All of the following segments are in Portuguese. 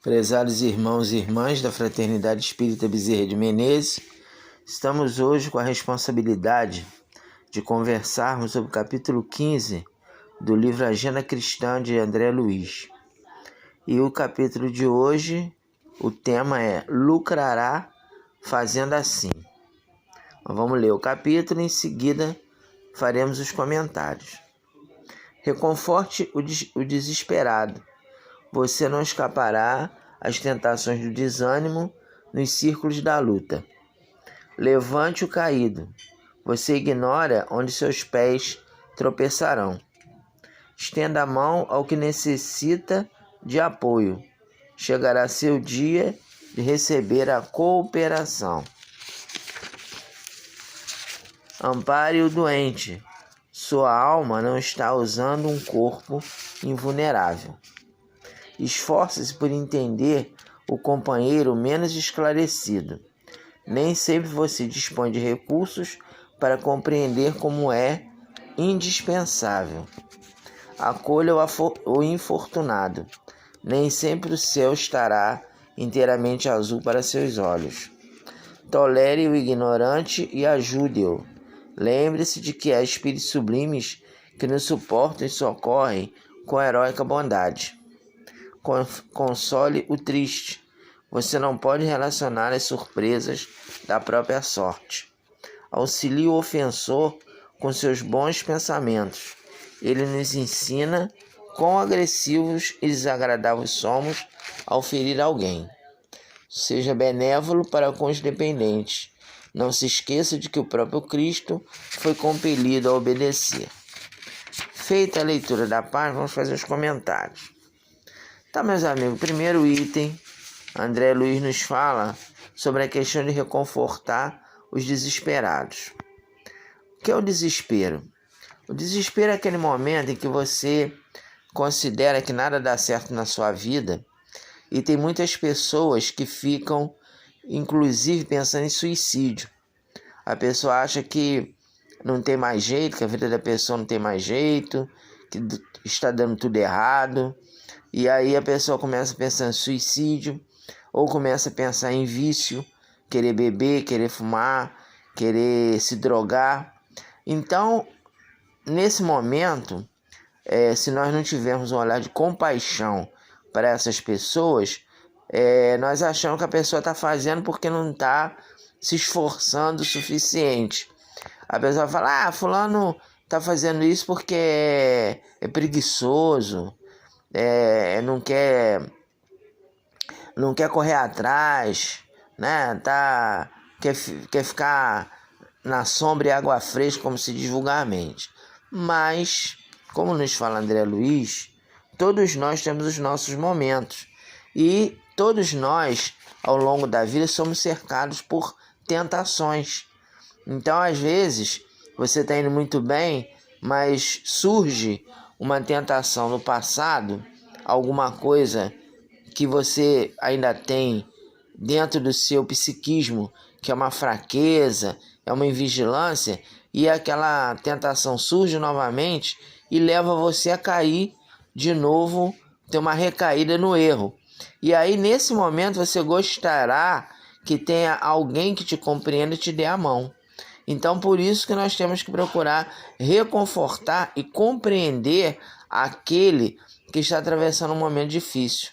Prezados irmãos e irmãs da Fraternidade Espírita Bezerra de Menezes, estamos hoje com a responsabilidade de conversarmos sobre o capítulo 15 do livro Agenda Cristã de André Luiz. E o capítulo de hoje, o tema é Lucrará fazendo assim. Vamos ler o capítulo e em seguida faremos os comentários. Reconforte o desesperado. Você não escapará às tentações do desânimo nos círculos da luta. Levante o caído. Você ignora onde seus pés tropeçarão. Estenda a mão ao que necessita de apoio. Chegará seu dia de receber a cooperação. Ampare o doente. Sua alma não está usando um corpo invulnerável. Esforce-se por entender o companheiro menos esclarecido. Nem sempre você dispõe de recursos para compreender como é indispensável. Acolha o infortunado. Nem sempre o céu estará inteiramente azul para seus olhos. Tolere o ignorante e ajude-o. Lembre-se de que há espíritos sublimes que nos suportam e socorrem com heróica bondade. Console o triste. Você não pode relacionar as surpresas da própria sorte. Auxilie o ofensor com seus bons pensamentos. Ele nos ensina quão agressivos e desagradáveis somos ao ferir alguém. Seja benévolo para com os dependentes. Não se esqueça de que o próprio Cristo foi compelido a obedecer. Feita a leitura da página, vamos fazer os comentários. Tá, meus amigos, primeiro item, André Luiz nos fala sobre a questão de reconfortar os desesperados. O que é o desespero? O desespero é aquele momento em que você considera que nada dá certo na sua vida e tem muitas pessoas que ficam, inclusive, pensando em suicídio. A pessoa acha que não tem mais jeito, que a vida da pessoa não tem mais jeito, que está dando tudo errado. E aí a pessoa começa a pensar em suicídio, ou começa a pensar em vício, querer beber, querer fumar, querer se drogar. Então, nesse momento, se nós não tivermos um olhar de compaixão para essas pessoas, nós achamos que a pessoa está fazendo porque não está se esforçando o suficiente. A pessoa fala, fulano está fazendo isso porque é preguiçoso, não quer correr atrás, né? Quer ficar na sombra e água fresca, como se diz vulgarmente. Mas, como nos fala André Luiz, todos nós temos os nossos momentos. E todos nós, ao longo da vida, somos cercados por tentações. Então, às vezes, você está indo muito bem, mas surge uma tentação no passado, alguma coisa que você ainda tem dentro do seu psiquismo, que é uma fraqueza, é uma invigilância, e aquela tentação surge novamente e leva você a cair de novo, ter uma recaída no erro. E aí, nesse momento, você gostará que tenha alguém que te compreenda e te dê a mão. Então, por isso que nós temos que procurar reconfortar e compreender aquele que está atravessando um momento difícil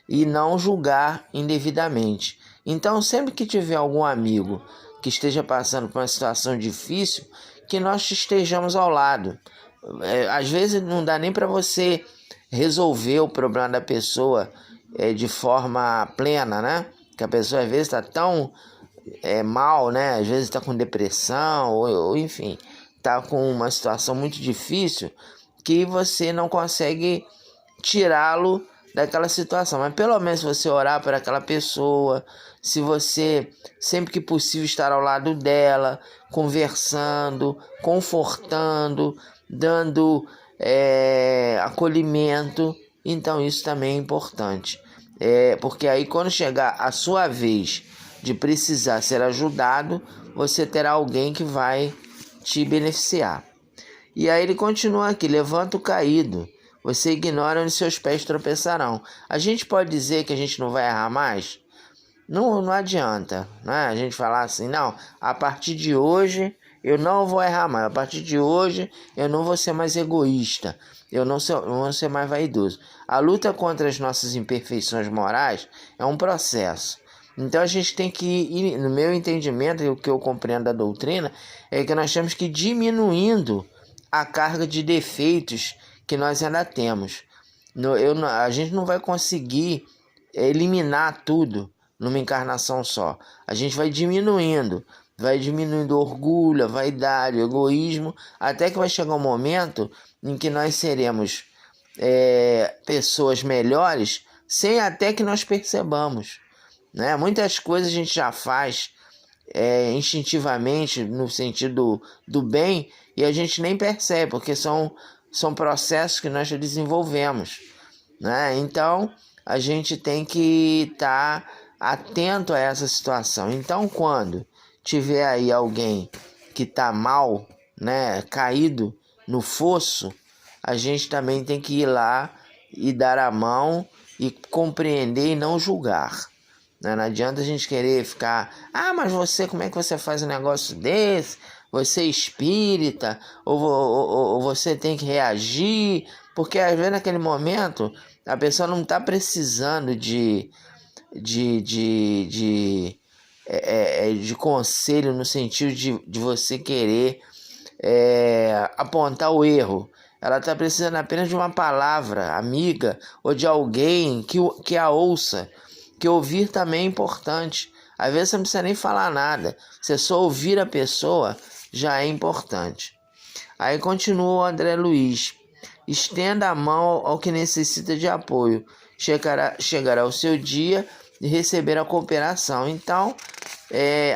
e não julgar indevidamente. Então, sempre que tiver algum amigo que esteja passando por uma situação difícil, que nós estejamos ao lado. Às vezes não dá nem para você resolver o problema da pessoa de forma plena, né? Que a pessoa às vezes está tão mal, né? Às vezes está com depressão, ou enfim, está com uma situação muito difícil que você não consegue tirá-lo daquela situação. Mas pelo menos se você orar por aquela pessoa, se você, sempre que possível, estar ao lado dela, conversando, confortando, dando acolhimento, então isso também é importante. Porque aí quando chegar a sua vez de precisar ser ajudado, você terá alguém que vai te beneficiar. E aí ele continua aqui, levanta o caído. você ignora onde seus pés tropeçarão. A gente pode dizer que a gente não vai errar mais? Não adianta, né? A gente falar assim, não, a partir de hoje eu não vou errar mais, a partir de hoje eu não vou ser mais egoísta, eu não vou ser mais vaidoso. A luta contra as nossas imperfeições morais é um processo. Então a gente tem que ir, no meu entendimento, e o que eu compreendo da doutrina, é que nós temos que ir diminuindo a carga de defeitos que nós ainda temos. A gente não vai conseguir eliminar tudo numa encarnação só. A gente vai diminuindo o orgulho, a vaidade, o egoísmo, até que vai chegar um momento em que nós seremos pessoas melhores sem até que nós percebamos, né? Muitas coisas a gente já faz instintivamente no sentido do bem e a gente nem percebe, porque são processos que nós já desenvolvemos, né? Então a gente tem que estar atento a essa situação. Então, quando tiver aí alguém que está mal, né, caído no fosso, a gente também tem que ir lá e dar a mão e compreender e não julgar. Não adianta a gente querer ficar, mas você, como é que você faz um negócio desse? Você é espírita, ou você tem que reagir, porque às vezes naquele momento a pessoa não está precisando de conselho no sentido de você querer apontar o erro. Ela está precisando apenas de uma palavra amiga ou de alguém que a ouça, que ouvir também é importante. Às vezes você não precisa nem falar nada, você só ouvir a pessoa já é importante. Aí continua o André Luiz: estenda a mão ao que necessita de apoio, chegará o seu dia de receber a cooperação. Então,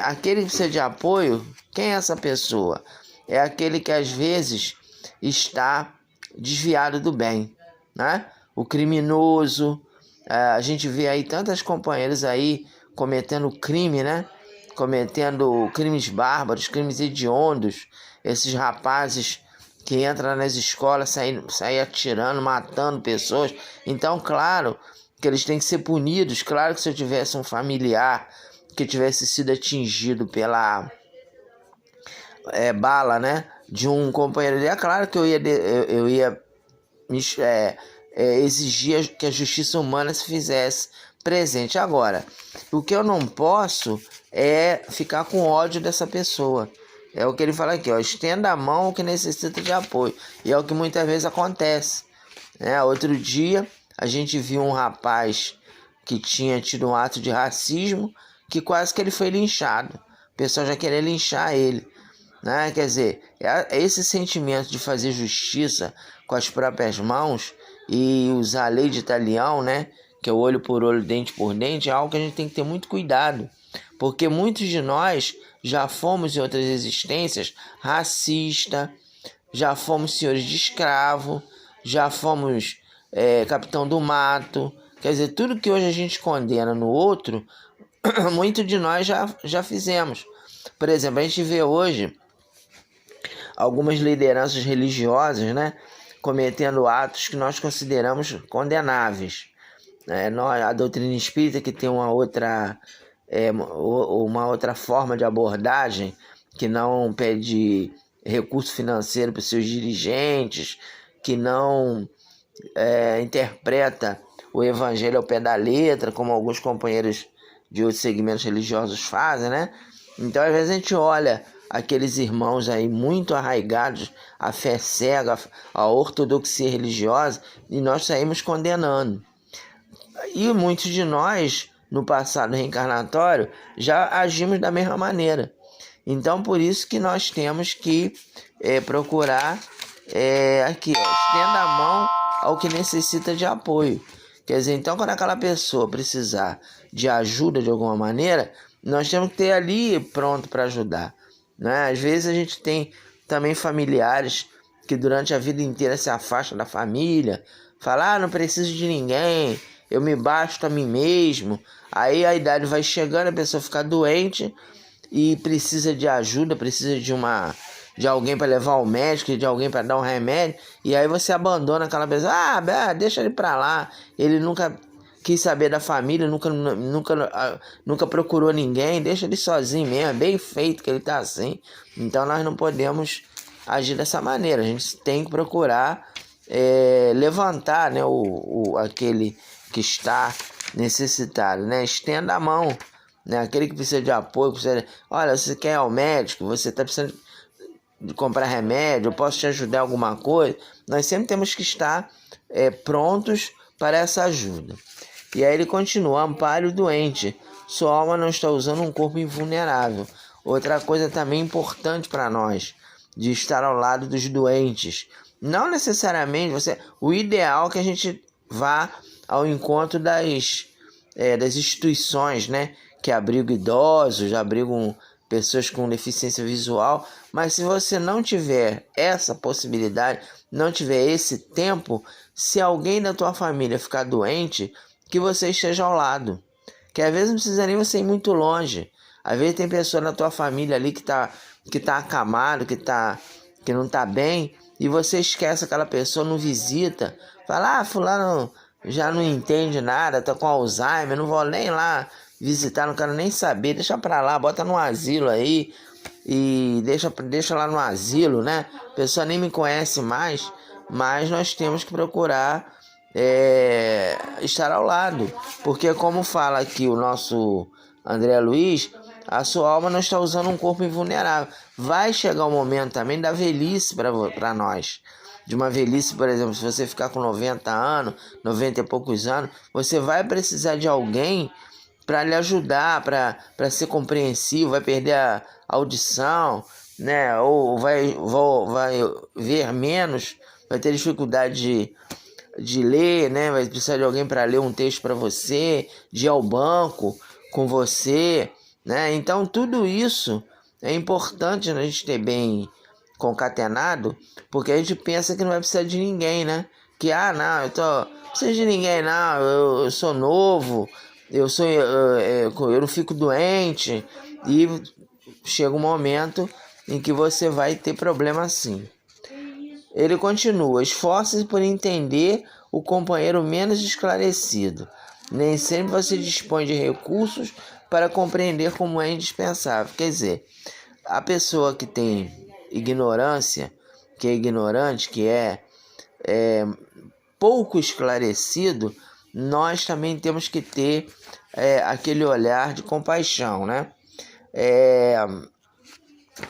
aquele que precisa de apoio, quem é essa pessoa? É aquele que às vezes está desviado do bem, né? O criminoso, a gente vê aí tantas companheiras aí cometendo crime, né? Cometendo crimes bárbaros, crimes hediondos, esses rapazes que entram nas escolas, saem atirando, matando pessoas. Então, claro que eles têm que ser punidos. Claro que se eu tivesse um familiar que tivesse sido atingido pela bala, né, de um companheiro dele, é claro que eu ia exigir que a justiça humana se fizesse presente. Agora, o que eu não posso é ficar com ódio dessa pessoa. É o que ele fala aqui, ó, estenda a mão ao que necessita de apoio. E é o que muitas vezes acontece, né? Outro dia a gente viu um rapaz que tinha tido um ato de racismo, que quase que ele foi linchado. O pessoal já queria linchar ele, né? Quer dizer, esse sentimento de fazer justiça com as próprias mãos e usar a lei de talião, né, que é o olho por olho, dente por dente, é algo que a gente tem que ter muito cuidado, porque muitos de nós já fomos em outras existências racista, já fomos senhores de escravo, já fomos capitão do mato. Quer dizer, tudo que hoje a gente condena no outro, muito de nós já fizemos. Por exemplo, a gente vê hoje algumas lideranças religiosas, né, cometendo atos que nós consideramos condenáveis. A doutrina espírita, que tem uma outra forma de abordagem, que não pede recurso financeiro para os seus dirigentes, que não interpreta o evangelho ao pé da letra, como alguns companheiros de outros segmentos religiosos fazem, né? Então, às vezes a gente olha aqueles irmãos aí muito arraigados à fé cega, à ortodoxia religiosa, e nós saímos condenando. E muitos de nós, no passado reencarnatório, já agimos da mesma maneira. Então, por isso que nós temos que procurar aqui, ó, estenda a mão ao que necessita de apoio. Quer dizer, então, quando aquela pessoa precisar de ajuda de alguma maneira, nós temos que ter ali pronto para ajudar, né? Às vezes a gente tem também familiares que durante a vida inteira se afastam da família, falam, não preciso de ninguém, eu me basto a mim mesmo. Aí a idade vai chegando, a pessoa fica doente e precisa de ajuda, precisa de uma de alguém para levar ao médico, de alguém para dar um remédio, e aí você abandona aquela pessoa, deixa ele para lá, ele nunca quis saber da família, nunca procurou ninguém, deixa ele sozinho mesmo, é bem feito que ele tá assim. Então nós não podemos agir dessa maneira, a gente tem que procurar levantar, né, aquele que está necessitado, né? Estenda a mão, né? Aquele que precisa de apoio, olha, você quer ir ao médico, você está precisando de comprar remédio, eu posso te ajudar em alguma coisa. Nós sempre temos que estar prontos para essa ajuda. E aí ele continua, ampare o doente, sua alma não está usando um corpo invulnerável. Outra coisa também importante para nós, de estar ao lado dos doentes. Não necessariamente o ideal é que a gente vá ao encontro das instituições, né, que abrigam idosos, abrigam pessoas com deficiência visual, mas se você não tiver essa possibilidade, não tiver esse tempo, se alguém da tua família ficar doente, que você esteja ao lado, que às vezes não precisa nem você ir muito longe, às vezes tem pessoa na tua família ali que tá acamado, que não tá bem, e você esquece aquela pessoa, não visita, fala, fulano já não entende nada, tá com Alzheimer, não vou nem lá visitar, não quero nem saber, deixa pra lá, bota no asilo aí, e deixa lá no asilo, né? A pessoa nem me conhece mais, mas nós temos que procurar estar ao lado, porque como fala aqui o nosso André Luiz, a sua alma não está usando um corpo invulnerável. Vai chegar o momento também da velhice para nós. De uma velhice, por exemplo, se você ficar com 90 anos, 90 e poucos anos, você vai precisar de alguém para lhe ajudar, para ser compreensivo, vai perder a audição, né? Ou vai ver menos, vai ter dificuldade de ler, né? Vai precisar de alguém para ler um texto para você, de ir ao banco com você, né? Então tudo isso é importante a gente ter bem concatenado, porque a gente pensa que não vai precisar de ninguém, né? Que não, não preciso de ninguém não, eu sou novo, eu não fico doente, e chega um momento em que você vai ter problema sim. Ele continua, esforce-se por entender o companheiro menos esclarecido. Nem sempre você dispõe de recursos para compreender como é indispensável. Quer dizer, a pessoa que tem ignorância, que é ignorante, que é pouco esclarecido, nós também temos que ter aquele olhar de compaixão, né?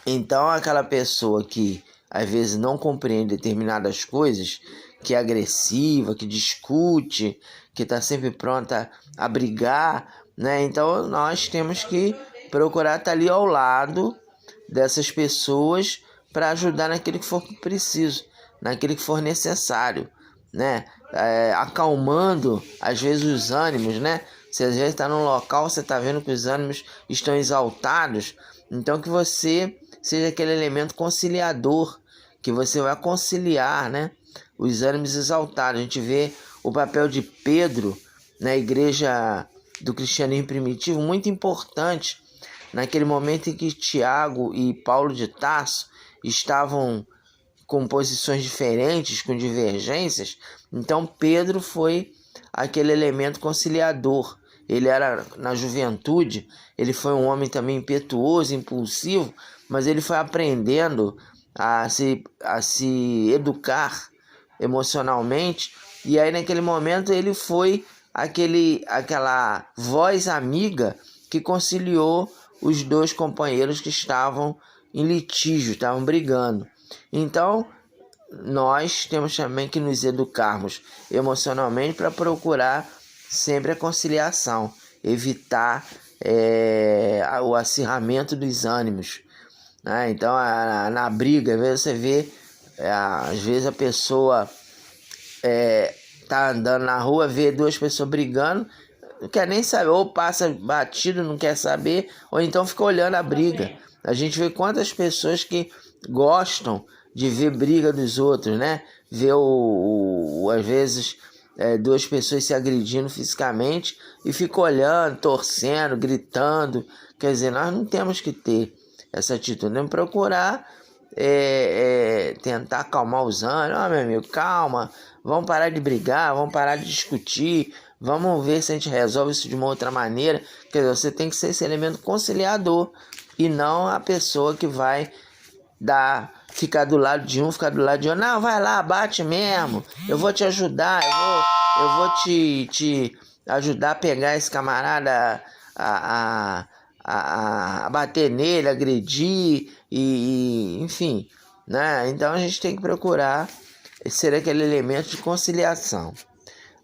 Então, aquela pessoa que às vezes não compreende determinadas coisas, que é agressiva, que discute, que está sempre pronta a brigar, né? Então, nós temos que procurar estar ali ao lado dessas pessoas para ajudar naquilo que for preciso, naquilo que for necessário, né? Acalmando às vezes os ânimos, né? Se às vezes está num local, você está vendo que os ânimos estão exaltados, então que você seja aquele elemento conciliador, que você vai conciliar, né, os ânimos exaltados. A gente vê o papel de Pedro na igreja do cristianismo primitivo, muito importante, naquele momento em que Tiago e Paulo de Tarso estavam com posições diferentes, com divergências. Então Pedro foi aquele elemento conciliador. Ele era, na juventude, ele foi um homem também impetuoso, impulsivo, mas ele foi aprendendo a se educar emocionalmente, e aí naquele momento ele foi aquela voz amiga que conciliou os dois companheiros que estavam em litígio, estavam brigando. Então, nós temos também que nos educarmos emocionalmente para procurar sempre a conciliação, evitar o acirramento dos ânimos, né? Então, na briga, às vezes você vê, às vezes a pessoa tá andando na rua, vê duas pessoas brigando, não quer nem saber, ou passa batido, não quer saber, ou então fica olhando a briga. A gente vê quantas pessoas que gostam de ver briga dos outros, né? Ver às vezes duas pessoas se agredindo fisicamente e fica olhando, torcendo, gritando. Quer dizer, nós não temos que ter essa atitude, temos que procurar tentar acalmar os ânimos. Meu amigo, calma, vamos parar de brigar, vamos parar de discutir, vamos ver se a gente resolve isso de uma outra maneira. Quer dizer, você tem que ser esse elemento conciliador e não a pessoa que vai ficar do lado de um, ficar do lado de outro. Não, vai lá, bate mesmo, eu vou te ajudar, eu vou te ajudar a pegar esse camarada, a bater nele, agredir, enfim, né? Então a gente tem que procurar ser aquele elemento de conciliação.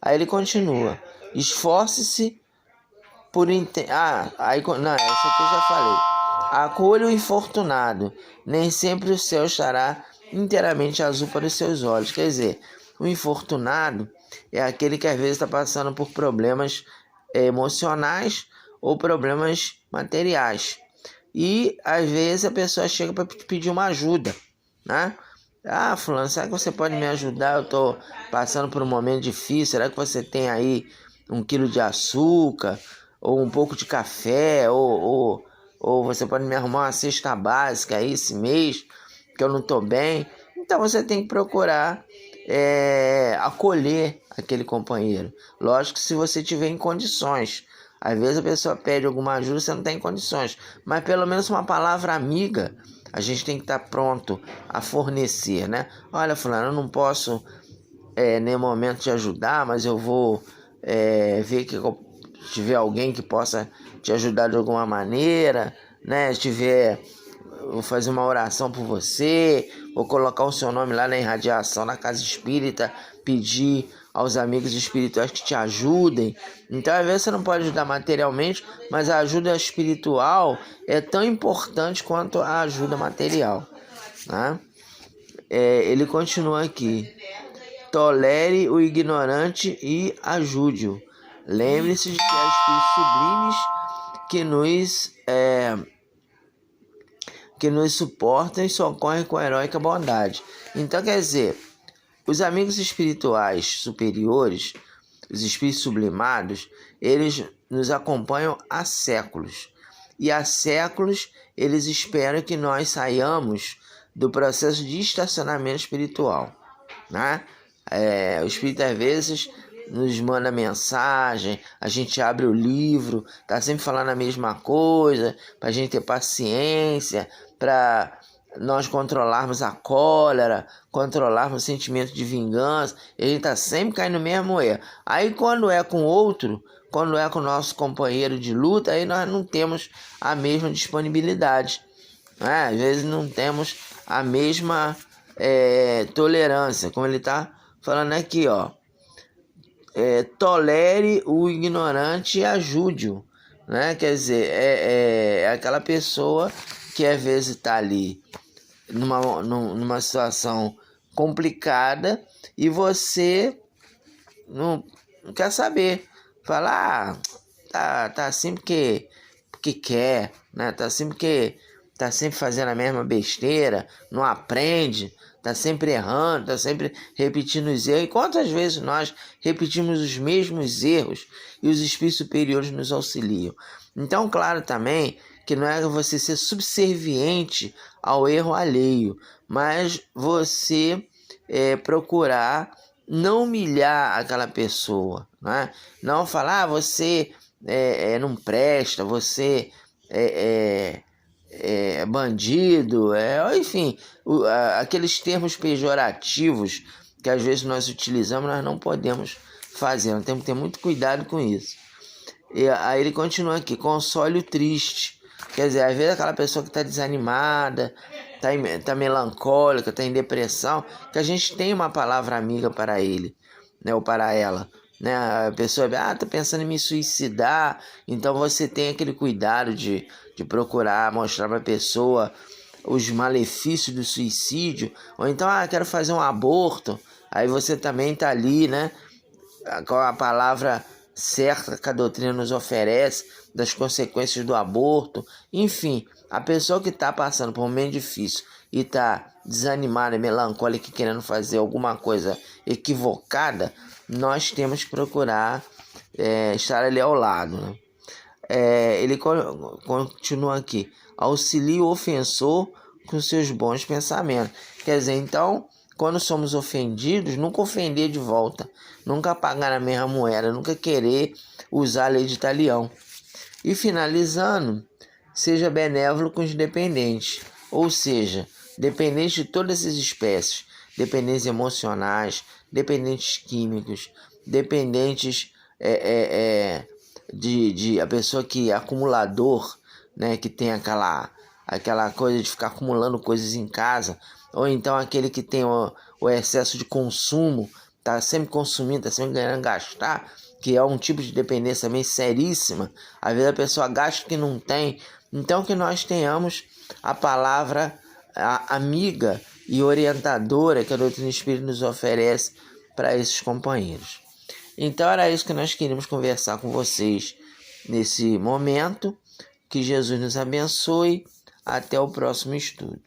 Aí ele continua: esforce-se por não, essa aqui eu já falei. Acolha o infortunado, nem sempre o céu estará inteiramente azul para os seus olhos. Quer dizer, o infortunado é aquele que às vezes está passando por problemas emocionais ou problemas materiais. E às vezes a pessoa chega para pedir uma ajuda, né? Ah, fulano, será que você pode me ajudar? Eu estou passando por um momento difícil. Será que você tem aí 1 quilo de açúcar? Ou um pouco de café? Ou você pode me arrumar uma cesta básica aí esse mês, que eu não estou bem? Então você tem que procurar acolher aquele companheiro. Lógico que se você tiver em condições. Às vezes a pessoa pede alguma ajuda, você não tem condições. Mas pelo menos uma palavra amiga a gente tem que estar pronto a fornecer, né? Olha, fulano, eu não posso nem momento te ajudar, mas eu vou ver que se tiver alguém que possa te ajudar de alguma maneira, né? Se tiver, vou fazer uma oração por você, vou colocar o seu nome lá na irradiação, na casa espírita, pedir aos amigos espirituais que te ajudem. Então, às vezes você não pode ajudar materialmente, mas a ajuda espiritual é tão importante quanto a ajuda material, né? Ele continua aqui: tolere o ignorante e ajude-o. Lembre-se de que há espíritos sublimes que nos suportam e socorrem com heróica bondade. Então, quer dizer, os amigos espirituais superiores, os espíritos sublimados, eles nos acompanham há séculos. E há séculos eles esperam que nós saiamos do processo de estacionamento espiritual, né? O espírito às vezes nos manda mensagem, a gente abre o livro, tá sempre falando a mesma coisa, para a gente ter paciência, para nós controlarmos a cólera, controlarmos o sentimento de vingança. E a gente tá sempre caindo no mesmo erro. Aí quando é com outro, quando é com o nosso companheiro de luta, aí nós não temos a mesma disponibilidade, né? Às vezes não temos a mesma tolerância, como ele está falando aqui, ó. Tolere o ignorante e ajude-o, né? Quer dizer, é aquela pessoa que às vezes está ali numa situação complicada e você não quer saber. Fala, tá assim porque quer, né? Tá assim porque tá sempre fazendo a mesma besteira, não aprende, tá sempre errando, tá sempre repetindo os erros. E quantas vezes nós repetimos os mesmos erros e os espíritos superiores nos auxiliam? Então, claro também que não é você ser subserviente ao erro alheio, mas você procurar não humilhar aquela pessoa, né? Não falar, você não presta, você é bandido, enfim, aqueles termos pejorativos que às vezes nós utilizamos, nós não podemos fazer, nós temos que ter muito cuidado com isso. E aí ele continua aqui: console o triste. Quer dizer, às vezes aquela pessoa que está desanimada, tá melancólica, está em depressão, que a gente tem uma palavra amiga para ele, né, ou para ela. Né? A pessoa tá pensando em me suicidar, então você tem aquele cuidado de procurar mostrar para a pessoa os malefícios do suicídio, ou então, quero fazer um aborto, aí você também está ali, né, com a palavra certa que a doutrina nos oferece, das consequências do aborto. Enfim, a pessoa que está passando por um momento difícil e está desanimada, melancólica, querendo fazer alguma coisa equivocada, nós temos que procurar estar ali ao lado, né? Ele continua aqui: auxilie o ofensor com seus bons pensamentos. Quer dizer, então, quando somos ofendidos, nunca ofender de volta, nunca pagar a mesma moeda, nunca querer usar a lei de talião. E finalizando, seja benévolo com os dependentes, ou seja, dependentes de todas as espécies, dependentes emocionais, dependentes químicos, dependentes de a pessoa que é acumulador, né, que tem aquela coisa de ficar acumulando coisas em casa, ou então aquele que tem o excesso de consumo, tá sempre consumindo, tá sempre querendo gastar, que é um tipo de dependência também seríssima. Às vezes a pessoa gasta o que não tem. Então que nós tenhamos a palavra amiga e orientadora que a doutrina espírita nos oferece para esses companheiros. Então era isso que nós queríamos conversar com vocês nesse momento. Que Jesus nos abençoe. Até o próximo estudo.